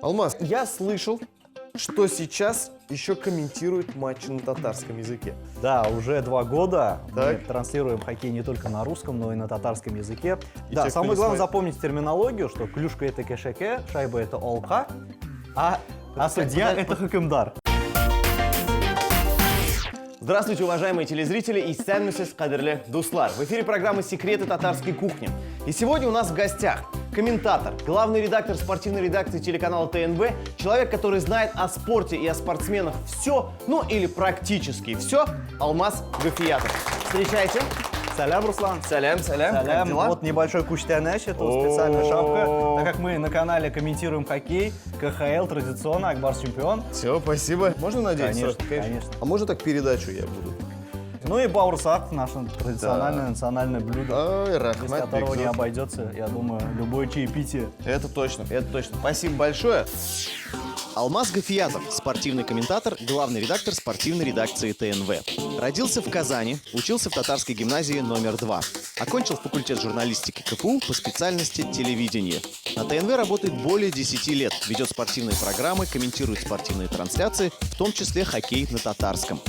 Алмаз, я слышал, что сейчас еще комментируют матчи на татарском языке. Да, уже 2 года Так. мы транслируем хоккей не только на русском, но и на татарском языке. И Да, те, кто самое не главное знает. запомнить терминологию, что клюшка это кешеке, шайба это олка, а судья это хакимдар. Здравствуйте, уважаемые телезрители и сәлеметсіз қадірлі дуслар. В эфире программы «Секреты татарской кухни». И сегодня у нас в гостях комментатор, главный редактор спортивной редакции телеканала ТНВ, человек, который знает о спорте и о спортсменах все, ну или практически все, Алмаз Гафиятов. Встречайте. Салям, Руслан. Салям, как Салям. дела? Вот небольшой куштяныш, это вот специальная шапка. Так как мы на канале комментируем хоккей, КХЛ традиционно, Акбарс чемпион. Все, спасибо. Можно надеяться? Конечно, конечно. А можно так передачу я буду? Ну и баурсак, наше традициональное национальное блюдо, Ай, без рахмат которого не бекзот. обойдется, я думаю, любое чаепитие. Это точно, это точно. Спасибо большое. Алмаз Гафиятов, спортивный комментатор, главный редактор спортивной редакции ТНВ. Родился в Казани, учился в татарской гимназии номер 2. Окончил факультет журналистики КФУ по специальности телевидение. На ТНВ работает более 10 лет, ведет спортивные программы, комментирует спортивные трансляции, в том числе хоккей на татарском.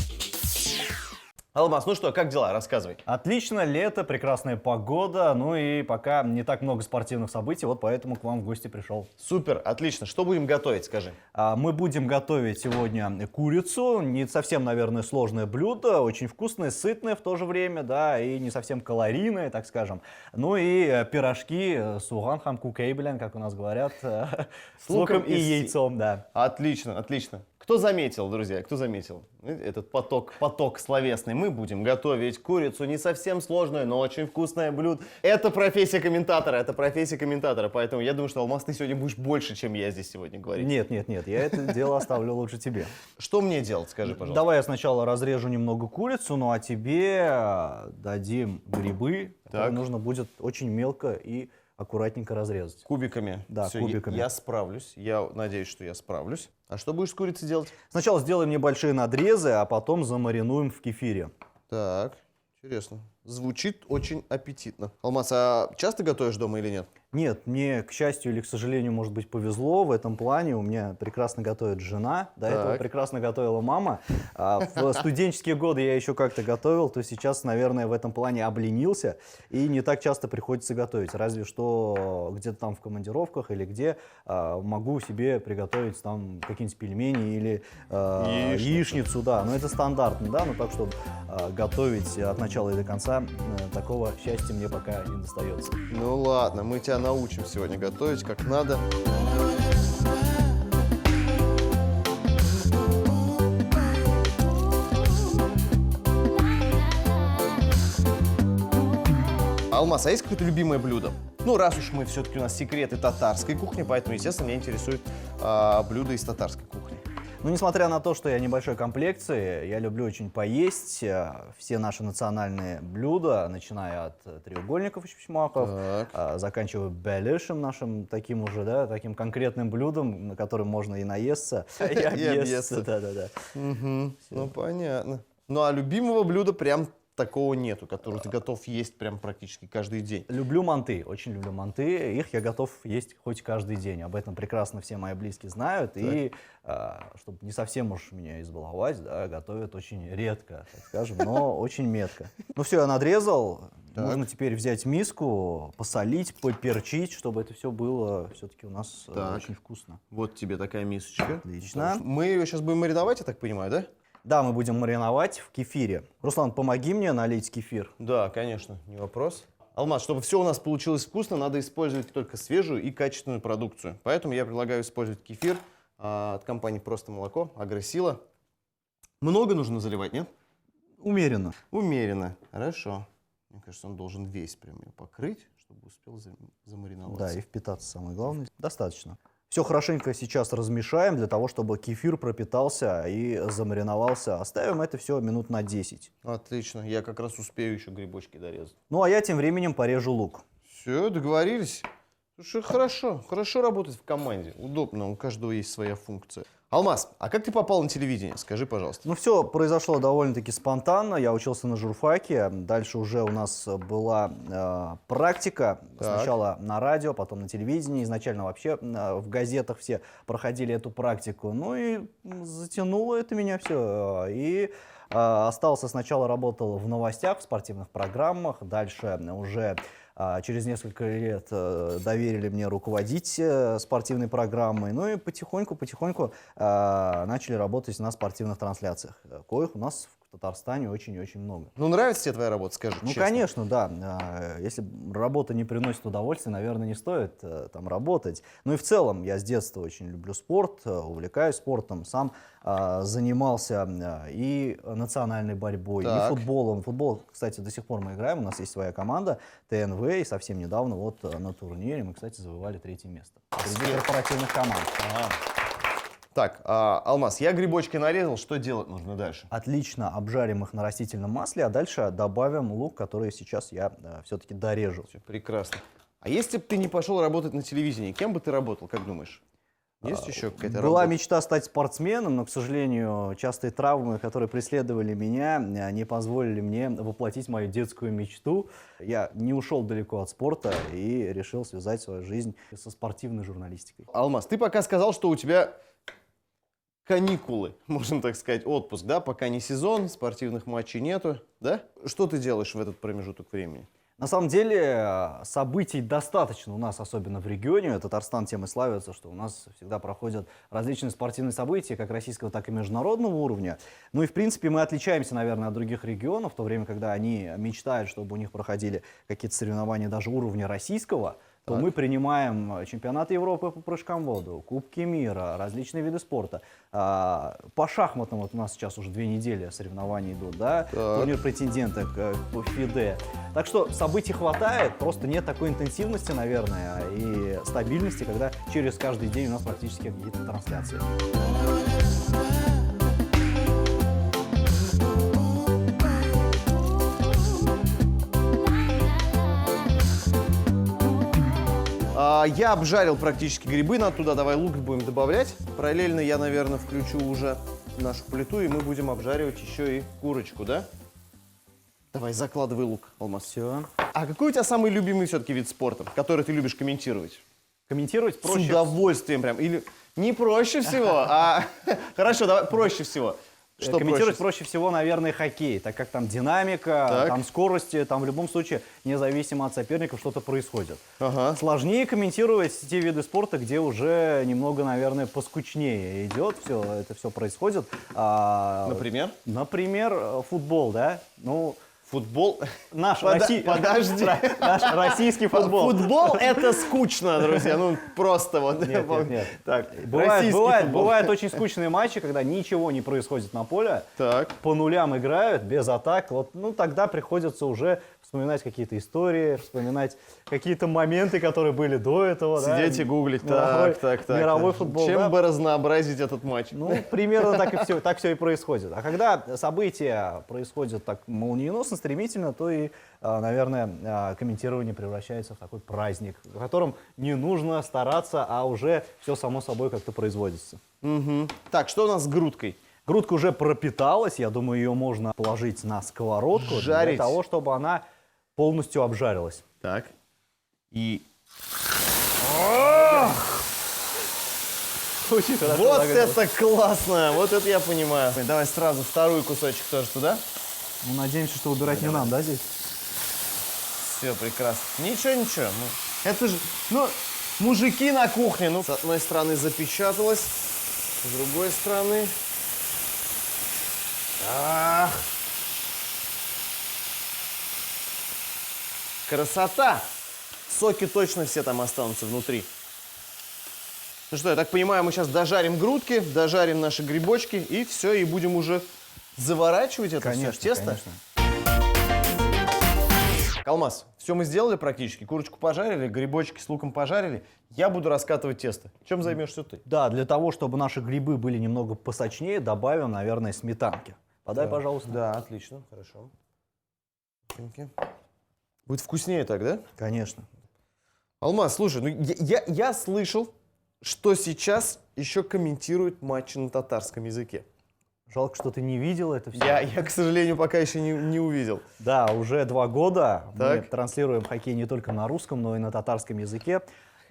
Алмаз, ну что, как дела? Рассказывай. Отлично, лето, прекрасная погода, ну и пока не так много спортивных событий, вот поэтому к вам в гости пришел. Супер, отлично. Что будем готовить, скажи? Мы будем готовить сегодня курицу, не совсем, наверное, сложное блюдо, очень вкусное, сытное в то же время, да, и не совсем калорийное, так скажем. Ну и пирожки суган хамку кейбелен, как у нас говорят, с луком и яйцом, да. Отлично, отлично. Кто заметил, друзья, кто заметил этот поток словесный? Мы будем готовить курицу, не совсем сложную, но очень вкусное блюдо. Это профессия комментатора, поэтому я думаю, что, Алмаз, ты сегодня будешь больше, чем я здесь сегодня говорить. Нет, я это дело оставлю лучше тебе. Что мне делать, скажи, пожалуйста. Давай я сначала разрежу немного курицу, ну а тебе дадим грибы, которые нужно будет очень мелко и аккуратненько разрезать. Кубиками? Да, Всё, кубиками. Я справлюсь, я надеюсь, что я справлюсь. А что будешь с курицей делать? Сначала сделаем небольшие надрезы, а потом замаринуем в кефире. Так, интересно. Звучит очень аппетитно. Алмаз, а часто готовишь дома или нет? Нет, мне, к счастью или к сожалению, может быть, повезло в этом плане. У меня прекрасно готовит жена, до этого прекрасно готовила мама. А в студенческие годы я еще как-то готовил, то сейчас, наверное, в этом плане обленился. И не так часто приходится готовить. Разве что где-то там в командировках или где могу себе приготовить там какие-нибудь пельмени или яичницу, да. Но это стандартно, да. Но так, чтобы готовить от начала и до конца, такого счастья мне пока не достается. Ну ладно, мы тебя научим сегодня готовить как надо. Алмаз, а есть какое-то любимое блюдо? Ну, раз уж мы все-таки у нас секреты татарской кухни, поэтому, естественно, меня интересует блюда из татарской кухни. Ну, несмотря на то, что я небольшой комплекции, я люблю очень поесть все наши национальные блюда, начиная от треугольников из чесноков, заканчивая беляшем нашим таким уже, да, таким конкретным блюдом, на котором можно и наесться, и объесться. Да. Ну, понятно. Ну, а любимого блюда прям такого нету, который ты готов есть прям практически каждый день? Люблю манты, очень люблю манты, их я готов есть хоть каждый день, об этом прекрасно все мои близкие знают, и чтобы не совсем уж меня избаловать, да, готовят очень редко, так скажем, но очень метко. Ну все, я надрезал, нужно теперь взять миску, посолить, поперчить, чтобы это все было все-таки у нас очень вкусно. Вот тебе такая мисочка. Отлично. Мы ее сейчас будем мариновать, я так понимаю, да? Да, мы будем мариновать в кефире. Руслан, помоги мне налить кефир. Да, конечно, не вопрос. Алмаз, чтобы все у нас получилось вкусно, надо использовать только свежую и качественную продукцию. Поэтому я предлагаю использовать кефир от компании «Просто молоко», «Агросила». Много нужно заливать, нет? Умеренно. Умеренно. Хорошо. Мне кажется, он должен весь прям ее покрыть, чтобы успел замариноваться. Да, и впитаться самое главное. Достаточно. Все хорошенько сейчас размешаем для того, чтобы кефир пропитался и замариновался. Оставим это все минут на 10. Отлично. Я как раз успею еще грибочки дорезать. Ну а я тем временем порежу лук. Все, договорились. Слушай, хорошо работать в команде. Удобно, у каждого есть своя функция. Алмаз, а как ты попал на телевидение? Скажи, пожалуйста. Ну, все произошло довольно-таки спонтанно. Я учился на журфаке. Дальше уже у нас была практика. Так. Сначала на радио, потом на телевидении. Изначально вообще в газетах все проходили эту практику. Ну и затянуло это меня все. И остался сначала, работал в новостях, в спортивных программах. Дальше уже через несколько лет доверили мне руководить спортивной программой. Ну и потихоньку начали работать на спортивных трансляциях, коих у нас в Татарстане очень-очень много. Ну, нравится тебе твоя работа, скажи Ну, честно. конечно, да. Если работа не приносит удовольствия, наверное, не стоит там работать. Ну и в целом, я с детства очень люблю спорт, увлекаюсь спортом, сам занимался и национальной борьбой, Так. и футболом. Футбол, кстати, до сих пор мы играем, у нас есть своя команда ТНВ, и совсем недавно вот на турнире мы, кстати, завоевали 3-е место среди корпоративных команд. Так, Алмаз, я грибочки нарезал, что делать нужно дальше? Отлично обжарим их на растительном масле, а дальше добавим лук, который сейчас я все-таки дорежу. Всё прекрасно. А если бы ты не пошел работать на телевидении, кем бы ты работал, как думаешь? Есть еще какая-то Была работа? мечта стать спортсменом, но, к сожалению, частые травмы, которые преследовали меня, не позволили мне воплотить мою детскую мечту. Я не ушел далеко от спорта и решил связать свою жизнь со спортивной журналистикой. Алмаз, ты пока сказал, что у тебя каникулы, можно так сказать, отпуск, да? Пока не сезон, спортивных матчей нету, да? Что ты делаешь в этот промежуток времени? На самом деле событий достаточно у нас, особенно в регионе. Татарстан тем и славится, что у нас всегда проходят различные спортивные события, как российского, так и международного уровня. Ну и в принципе мы отличаемся, наверное, от других регионов, в то время, когда они мечтают, чтобы у них проходили какие-то соревнования даже уровня российского, то Так. мы принимаем чемпионаты Европы по прыжкам в воду, Кубки мира, различные виды спорта. По шахматам вот у нас сейчас уже 2 недели соревнований идут, да? Так. Турнир претенденток по ФИДЕ. Так что событий хватает, просто нет такой интенсивности, наверное, и стабильности, когда через каждый день у нас практически какие-то трансляции. Я обжарил практически грибы, надо туда давай лук будем добавлять. Параллельно я, наверное, включу уже нашу плиту, и мы будем обжаривать еще и курочку, да? Давай, закладывай лук, Алмаз. Все. А какой у тебя самый любимый все-таки вид спорта, который ты любишь комментировать? Комментировать С проще. удовольствием прям. Или не проще всего, а... Хорошо, давай проще всего. Что Комментировать проще всего, наверное, хоккей, так как там динамика, Так. там скорости, там в любом случае, независимо от соперников, что-то происходит. Ага. Сложнее комментировать те виды спорта, где уже немного, наверное, поскучнее идет все, это все происходит. Например? Например, футбол, да? Ну, Футбол. наш, Подожди. наш российский футбол. Футбол это скучно, друзья. Ну, просто вот. Нет, нет, нет. Так, Бывают, российский бывают, футбол. бывают очень скучные матчи, когда ничего не происходит на поле, Так. по нулям играют, без атак. Вот, ну, тогда приходится уже вспоминать какие-то истории, вспоминать какие-то моменты, которые были до этого. Сидеть да? и гуглить. Мировой- Так. Мировой футбол. Чем да? бы разнообразить этот матч? Ну, примерно так все и происходит. А когда события происходят так молниеносно, стремительно, то и, наверное, комментирование превращается в такой праздник, в котором не нужно стараться, а уже все само собой как-то производится. Мгм. Так, что у нас с грудкой? Грудка уже пропиталась, я думаю, ее можно положить на сковородку Жарить. для того, чтобы она полностью обжарилась. Так. И Очень хорошо вот догадалась. это классно! Вот это я понимаю. Давай сразу второй кусочек тоже туда. Ну, надеемся, что выбирать не нам, да, здесь? Все прекрасно. Ничего. Это же, мужики на кухне. Ну, с одной стороны запечаталось, с другой стороны. Ах! Красота! Соки точно все там останутся внутри. Ну что, я так понимаю, мы сейчас дожарим грудки, дожарим наши грибочки, и все, и будем уже заворачивать это все в тесто. конечно. Алмаз, все мы сделали практически. Курочку пожарили, грибочки с луком пожарили. Я буду раскатывать тесто. Чем займешься ты? Да, для того, чтобы наши грибы были немного посочнее, добавим, наверное, сметанки. Подай, пожалуйста. Да, отлично, хорошо. Будет вкуснее так, да? Конечно. Алмаз, слушай, ну я слышал, что сейчас еще комментируют матчи на татарском языке. Жалко, что ты не видел это все. Я, к сожалению, пока еще не увидел. Да, уже 2 года мы Так. транслируем хоккей не только на русском, но и на татарском языке.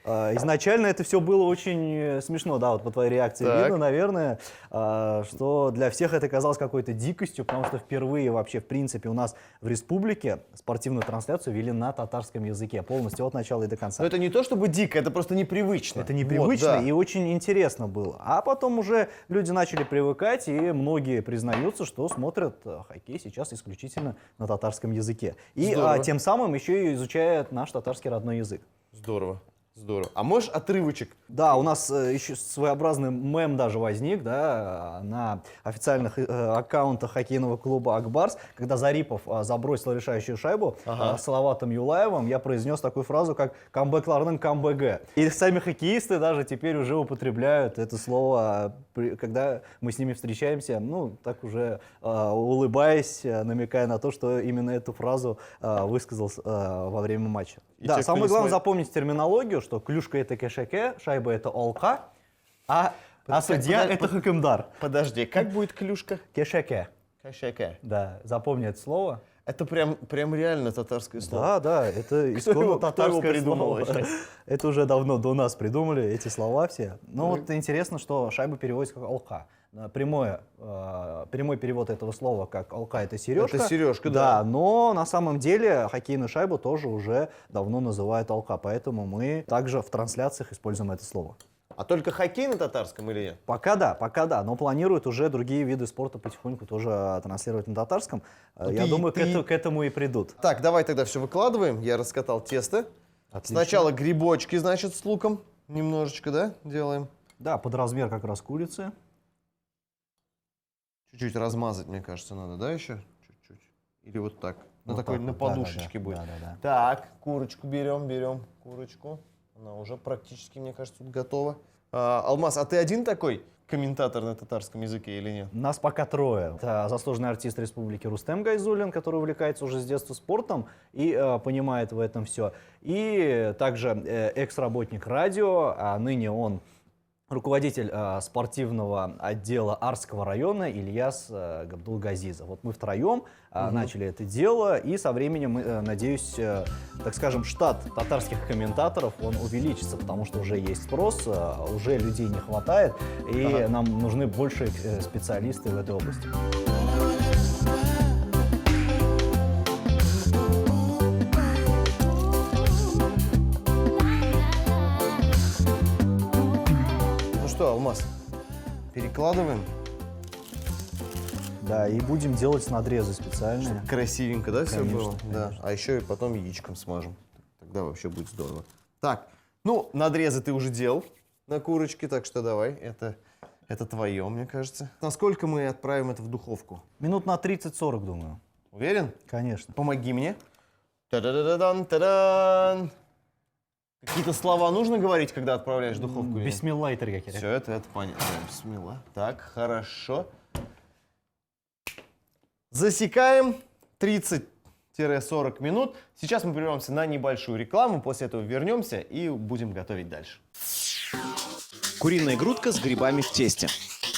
Изначально это все было очень смешно, да, вот по твоей реакции Так. видно, наверное, что для всех это казалось какой-то дикостью, потому что впервые вообще, в принципе, у нас в республике спортивную трансляцию вели на татарском языке, полностью от начала и до конца. Но это не то чтобы дико, это просто непривычно. Это непривычно Вот, да. и очень интересно было. А потом уже люди начали привыкать, и многие признаются, что смотрят хоккей сейчас исключительно на татарском языке. И Здорово. тем самым еще и изучают наш татарский родной язык. Здорово, здорово. А можешь отрывочек? Да, у нас еще своеобразный мем даже возник, да, на официальных аккаунтах хоккейного клуба «Акбарс», когда Зарипов забросил решающую шайбу Салаватом Юлаевым, я произнес такую фразу, как «камбэкларның камбэгэ». И сами хоккеисты даже теперь уже употребляют это слово, когда мы с ними встречаемся, ну, так уже улыбаясь, намекая на то, что именно эту фразу высказал во время матча. И Да, те, кто самое не главное смотрит- запомнить терминологию, что клюшка это кешеке, шайба это олка, а судья это хакимдар. Подожди, как будет клюшка? Кешеке. Кашака. Да, запомни это слово. Это прям реально татарское слово. Да, это его исконно татарское придумал слово. вообще? Это уже давно до нас придумали эти слова все. Но вот интересно, что шайба переводится как олка. Прямой перевод этого слова как олка это сережка. Это сережка, да. Да, но на самом деле хоккейную шайбу тоже уже давно называют олка, поэтому мы также в трансляциях используем это слово. А только хоккей на татарском или нет? Пока да, но планируют уже другие виды спорта потихоньку тоже транслировать на татарском. Я думаю, к этому и придут. Так, давай тогда все выкладываем. Я раскатал тесто. Отлично. Сначала грибочки, значит, с луком. Немножечко, да, делаем. Да, под размер как раз курицы. Чуть-чуть размазать, мне кажется, надо, да, еще? Чуть-чуть. Или вот так. Вот такой, так на вот, да, подушечке да, будет. да. Так, курочку берем курочку. Она уже практически, мне кажется, тут готова. Алмаз, а ты один такой комментатор на татарском языке или нет? Нас пока 3. Это заслуженный артист республики Рустем Гайзуллин, который увлекается уже с детства спортом и понимает в этом все. И также экс-работник радио, а ныне он руководитель спортивного отдела Арского района Ильяс Габдулгазизов. Вот мы втроем начали это дело, и со временем, надеюсь, так скажем, штат татарских комментаторов, он увеличится, потому что уже есть спрос, уже людей не хватает, и нам нужны больше специалисты в этой области. Ну что, Алмаз, перекладываем. Да, и будем делать надрезы специальные. Красивенько, да, все Конечно, было? Да. конечно. А еще и потом яичком смажем. Тогда вообще будет здорово. Так, ну, надрезы ты уже делал на курочке, так что давай, это твое, мне кажется. Насколько мы отправим это в духовку? Минут на 30-40, думаю. Уверен? Конечно. Помоги мне. Та-да-да-дан, та-дан. Какие-то слова нужно говорить, когда отправляешь в духовку? или нет? Бисмиллахир якиря. Все, это понятно. Бисмилла. Так, хорошо. Засекаем 30-40 минут. Сейчас мы прервемся на небольшую рекламу, после этого вернемся и будем готовить дальше. Куриная грудка с грибами в тесте.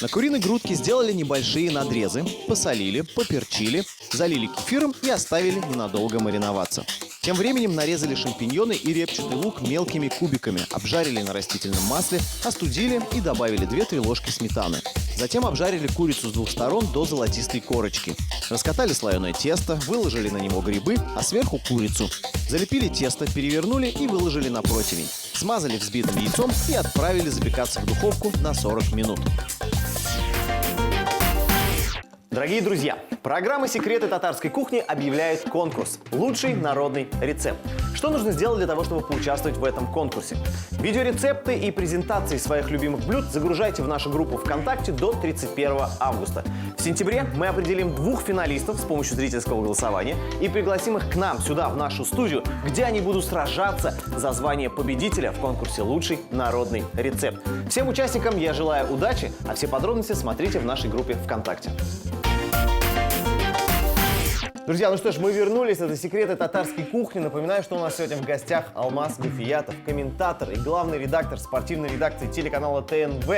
На куриной грудке сделали небольшие надрезы, посолили, поперчили, залили кефиром и оставили ненадолго мариноваться. Тем временем нарезали шампиньоны и репчатый лук мелкими кубиками, обжарили на растительном масле, остудили и добавили 2-3 ложки сметаны. Затем обжарили курицу с 2 сторон до золотистой корочки. Раскатали слоеное тесто, выложили на него грибы, а сверху курицу. Залепили тесто, перевернули и выложили на противень. Смазали взбитым яйцом и отправили запекаться в духовку на 40 минут. Дорогие друзья, программа «Секреты татарской кухни» объявляет конкурс «Лучший народный рецепт». Что нужно сделать для того, чтобы поучаствовать в этом конкурсе? Видеорецепты и презентации своих любимых блюд загружайте в нашу группу ВКонтакте до 31 августа. В сентябре мы определим 2 финалистов с помощью зрительского голосования и пригласим их к нам сюда, в нашу студию, где они будут сражаться за звание победителя в конкурсе «Лучший народный рецепт». Всем участникам я желаю удачи, а все подробности смотрите в нашей группе ВКонтакте. Друзья, ну что ж, мы вернулись. Это секреты татарской кухни. Напоминаю, что у нас сегодня в гостях Алмаз Гафиятов, комментатор и главный редактор спортивной редакции телеканала ТНВ.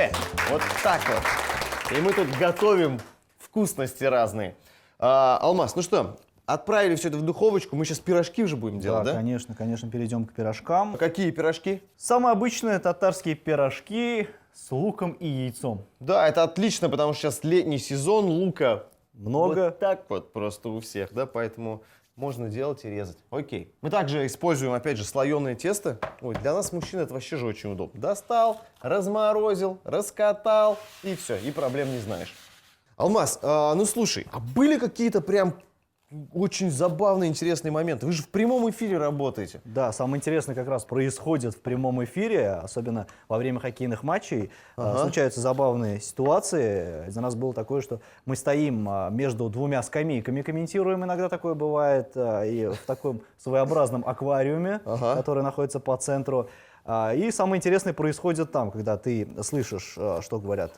Вот так вот. И мы тут готовим вкусности разные. Алмаз, ну что, отправили все это в духовочку. Мы сейчас пирожки уже будем делать, да? Конечно, перейдем к пирожкам. Какие пирожки? Самые обычные татарские пирожки с луком и яйцом. Да, это отлично, потому что сейчас летний сезон, лука Много. вот так вот просто у всех, да, поэтому можно делать и резать. Окей. Мы также используем, опять же, слоеное тесто. Ой, для нас, мужчин, это вообще же очень удобно. Достал, разморозил, раскатал, и все, и проблем не знаешь. Алмаз, ну слушай, а были какие-то прям очень забавные, интересные моменты? Вы же в прямом эфире работаете. Да, самое интересное как раз происходит в прямом эфире, особенно во время хоккейных матчей. Случаются забавные ситуации. Один раз было такое, что мы стоим между двумя скамейками, комментируем, иногда такое бывает, и в таком своеобразном аквариуме, который находится по центру. И самое интересное происходит там, когда ты слышишь, что говорят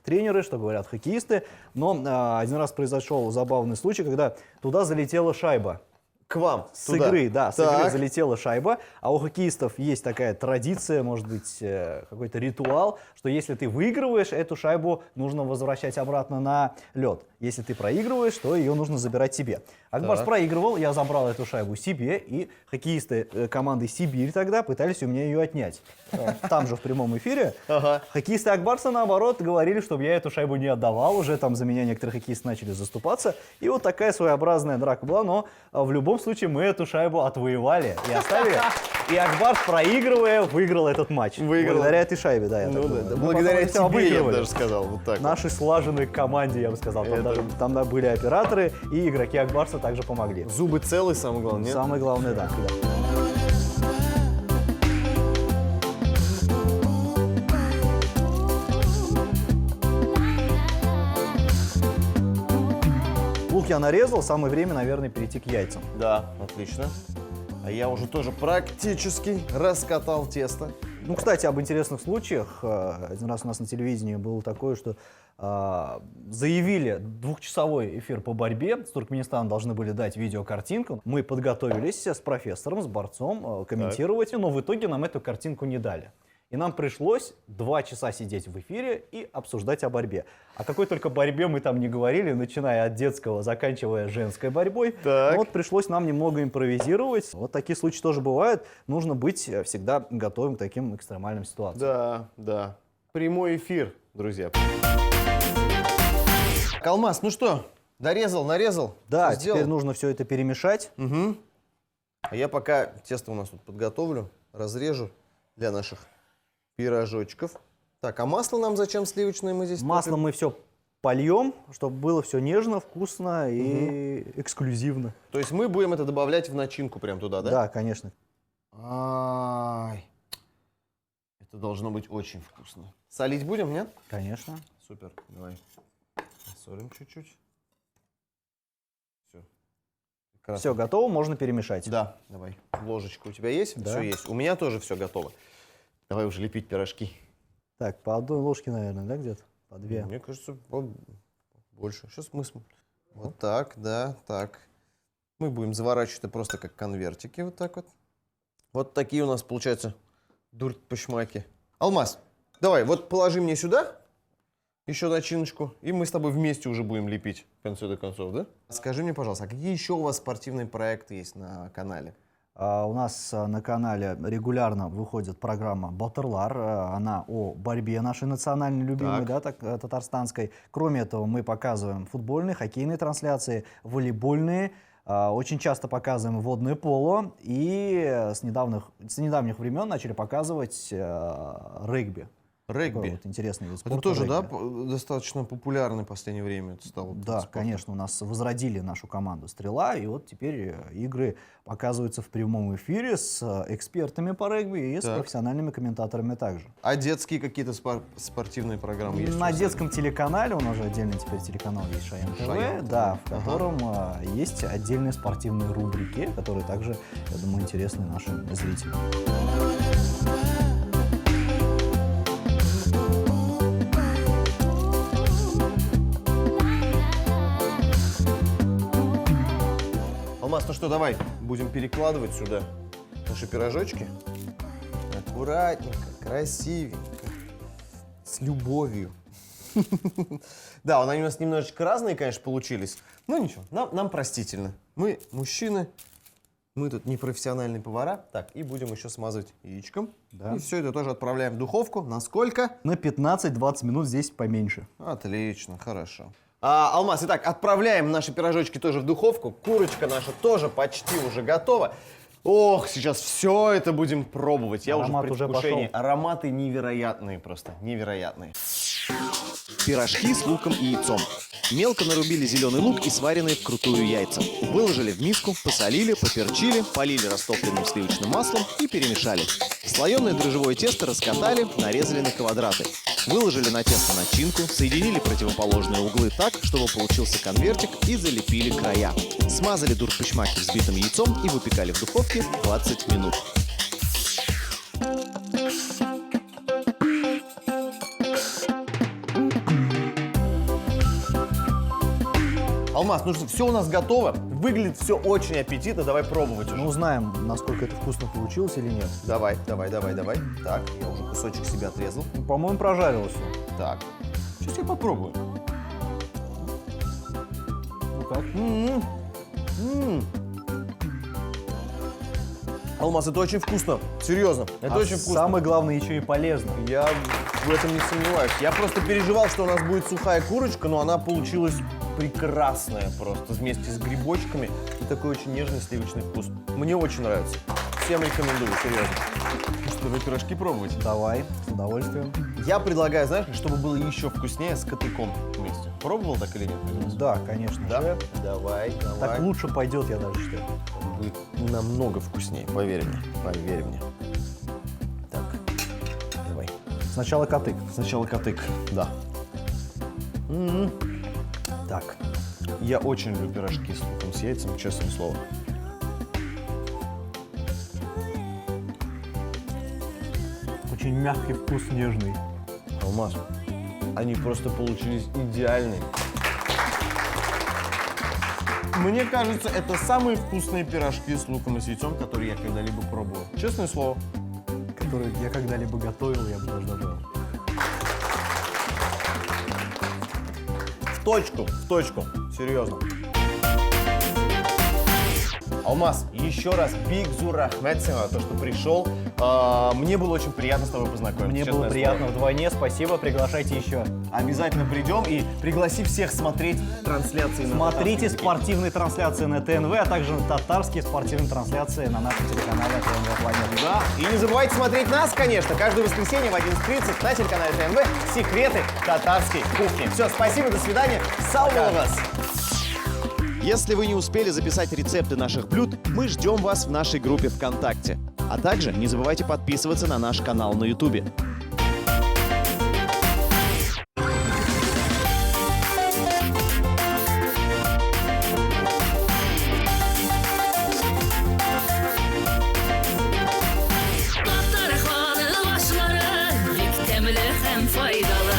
тренеры, что говорят хоккеисты. Но один раз произошел забавный случай, когда туда залетела шайба. К вам С туда. игры, да, с Так. игры залетела шайба, а у хоккеистов есть такая традиция, может быть, какой-то ритуал, что если ты выигрываешь, эту шайбу нужно возвращать обратно на лед. Если ты проигрываешь, то ее нужно забирать себе. Акбарс проигрывал, я забрал эту шайбу себе, и хоккеисты команды «Сибирь» тогда пытались у меня ее отнять. Там же в прямом эфире. Хоккеисты Акбарса, наоборот, говорили, чтобы я эту шайбу не отдавал, уже там за меня некоторые хоккеисты начали заступаться. И вот такая своеобразная драка была, но в любом случае мы эту шайбу отвоевали и оставили. И Акбарс, проигрывая, выиграл этот матч. Выиграл. Благодаря этой шайбе, да. Я так Ну думаю. да, Мы благодаря потом всё тебе, я бы обыгрывали. даже сказал, вот так. Нашей слаженной команде, я бы сказал. Там были операторы, и игроки Акбарса также помогли. Зубы целые, самое главное, нет? Самое главное, да. Лук я нарезал, самое время, наверное, перейти к яйцам. Да, отлично. А я уже тоже практически раскатал тесто. Ну, кстати, об интересных случаях. Один раз у нас на телевидении было такое, что заявили двухчасовой эфир по борьбе. С Туркменистаном должны были дать видеокартинку. Мы подготовились с профессором, с борцом комментировать, но в итоге нам эту картинку не дали. И нам пришлось 2 часа сидеть в эфире и обсуждать о борьбе. О какой только борьбе мы там не говорили, начиная от детского, заканчивая женской борьбой. Так. Но вот пришлось нам немного импровизировать. Вот такие случаи тоже бывают. Нужно быть всегда готовым к таким экстремальным ситуациям. Да, да. Прямой эфир, друзья. Алмаз, ну что, дорезал, нарезал? Да, Всё сделал? теперь нужно все это перемешать. Угу. А я пока тесто у нас тут подготовлю, разрежу для наших пирожочков. Так, а масло нам зачем сливочное мы здесь? Маслом мы все польем, чтобы было все нежно, вкусно и эксклюзивно. То есть мы будем это добавлять в начинку прям туда, да? Да, конечно. Ай, это должно быть очень вкусно. Солить будем, нет? Конечно. Супер, давай. Солим чуть-чуть. Все. Все готово, можно перемешать. Да, давай. Ложечка у тебя есть? Да. Все есть. У меня тоже все готово. Давай уже лепить пирожки. Так, по одной ложке, наверное, да, где-то? По 2. Мне кажется, больше. Сейчас мы... Вот так, да, так. Мы будем заворачивать это просто как конвертики, вот так вот. Вот такие у нас, получаются, дурт-пашмаки. Алмаз, давай, вот положи мне сюда еще начиночку, и мы с тобой вместе уже будем лепить в конце до концов, да? Скажи мне, пожалуйста, а какие еще у вас спортивные проекты есть на канале? У нас на канале регулярно выходит программа «Батырлар». Она о борьбе нашей национальной любимой, да, татарстанской. Кроме этого, мы показываем футбольные, хоккейные трансляции, волейбольные. Очень часто показываем водное поло. И с недавних времен начали показывать регби. Такой Регби. вот интересный вид спорта. Это тоже, да, регби. достаточно популярный в последнее время это стало? Да, конечно, у нас возродили нашу команду «Стрела», и вот теперь игры показываются в прямом эфире с экспертами по регби и с профессиональными комментаторами также. А детские какие-то спортивные программы есть? На детском телеканале, у нас же отдельный теперь телеканал есть «Шаян ТВ», да, в котором есть отдельные спортивные рубрики, которые также, я думаю, интересны нашим зрителям. ну что, давай будем перекладывать сюда наши пирожочки. Аккуратненько, красивенько, с любовью. Да, они у нас немножечко разные, конечно, получились. Но ничего, нам простительно. Мы мужчины, мы тут непрофессиональные повара. Так, и будем еще смазывать яичком. Да. И все это тоже отправляем в духовку. На сколько? На 15-20 минут, здесь поменьше. Отлично, хорошо. Алмаз, итак, отправляем наши пирожочки тоже в духовку. Курочка наша тоже почти уже готова. Ох, сейчас все это будем пробовать. Я Аромат уже в уже предвкушении. пошел. Ароматы невероятные просто, невероятные. Пирожки с луком и яйцом. Мелко нарубили зеленый лук и сваренные вкрутую яйца. Выложили в миску, посолили, поперчили, полили растопленным сливочным маслом и перемешали. Слоеное дрожжевое тесто раскатали, нарезали на квадраты. Выложили на тесто начинку, соединили противоположные углы так, чтобы получился конвертик, и залепили края. Смазали дурпышмаки взбитым яйцом и выпекали в духовке 20 минут. Алмаз, ну что, все у нас готово. Выглядит все очень аппетитно. Давай пробовать уже. Мы узнаем, насколько это вкусно получилось или нет. Давай. Так, я уже кусочек себе отрезал. Ну, по-моему, прожарилось все. Так, сейчас я попробую. Ну как? Алмаз, это очень вкусно. Серьезно, это А очень вкусно. самое главное, еще и полезно. Я в этом не сомневаюсь. Я просто переживал, что у нас будет сухая курочка, но она получилась прекрасная просто, вместе с грибочками. И такой очень нежный сливочный вкус. Мне очень нравится. Всем рекомендую, серьезно. Ну что, вы пирожки пробовать? Давай, с удовольствием. Я предлагаю, знаешь, чтобы было еще вкуснее с котыком вместе. Пробовал так или нет? Да, конечно Да? же. Давай. Так лучше пойдет, я даже считаю. Будет намного вкуснее, поверь мне. Так, давай. Сначала котык. Сначала котык, да. Так, я очень люблю пирожки с луком, с яйцем, честное слово. Очень мягкий вкус, нежный. Алмаз, они просто получились идеальные. Мне кажется, это самые вкусные пирожки с луком и с яйцом, которые я когда-либо пробовал. Честное слово. Который я когда-либо готовил, я бы даже добавил. В точку, серьезно. Алмаз, еще раз биг зур рахмет за то, что пришел. Мне было очень приятно с тобой познакомиться. Мне честное было приятно слово. вдвойне, спасибо, приглашайте еще. Обязательно придем и пригласи всех смотреть трансляции на Смотрите татарском языке. спортивные трансляции на ТНВ, а также татарские спортивные трансляции на нашем телеканале ТНВ Планета. Да, и не забывайте смотреть нас, конечно, каждое воскресенье в 11:30 на телеканале ТНВ «Секреты татарской кухни». Все, спасибо, до свидания. Салва вас! Если вы не успели записать рецепты наших блюд, мы ждем вас в нашей группе ВКонтакте. А также не забывайте подписываться на наш канал на Ютубе. Tarixları başları, yük təmli həm faydalı.